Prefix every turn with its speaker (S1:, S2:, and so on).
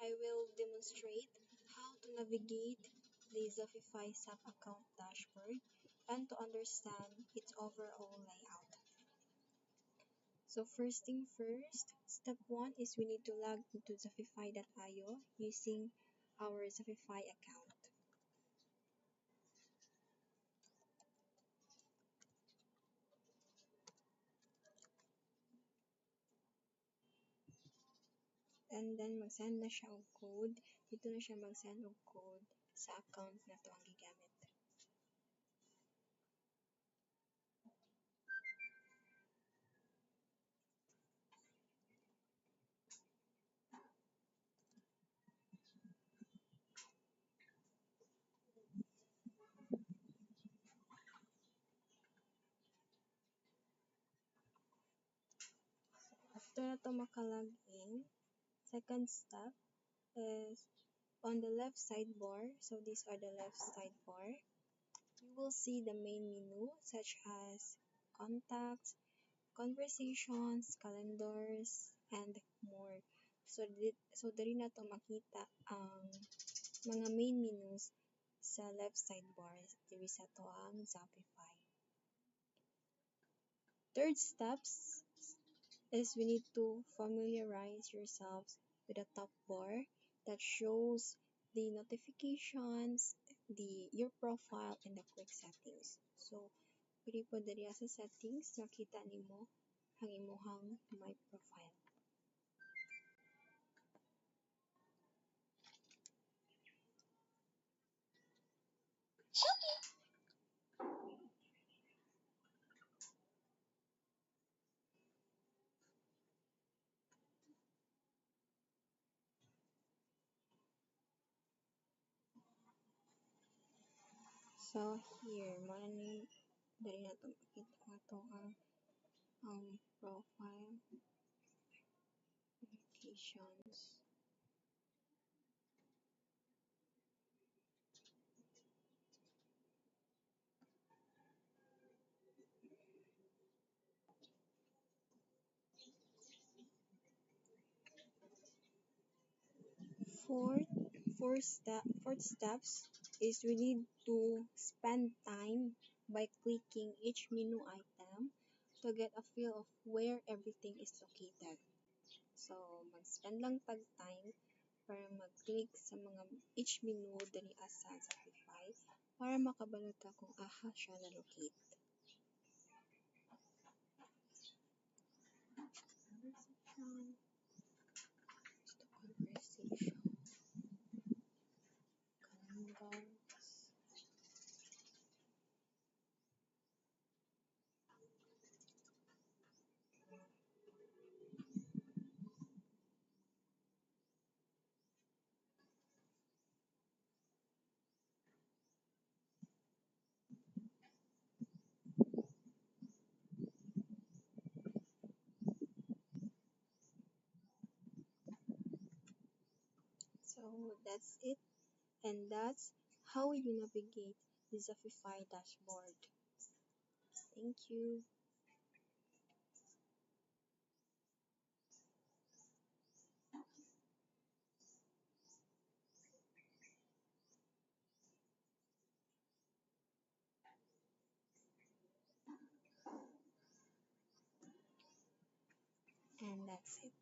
S1: I will demonstrate how to navigate the Zofify SAP account dashboard and to understand its overall layout. So first thing first, step 1 is we need to log into Zofify.io using our Zofify account. And then mag-send na siya og code. Dito na siya mag-send og code sa account na to ang gigamit. After na to maka-login, second step is on the left sidebar. So these are the left sidebar. You will see the main menu such as contacts, conversations, calendars, and more. So dali na to makita ang mga main menus sa left sidebar diri sa to ang Zopify. Third steps is we need to familiarize yourselves with the top bar that shows the notifications, your profile, and the quick settings. So, pwede po diri sa settings, nakita nimo ang imuhang my profile. So, here, dali na ito makita na ito ang profile notifications. Fourth steps is we need to spend time by clicking each menu item to get a feel of where everything is located. So, mag-spend lang tag time para mag-click sa mga each menu dali sa Shopify para makabalo ta kung aha siya na-locate. Conversation. Calendars. So that's it, and that's how you navigate the Zofify dashboard. Thank you. And that's it.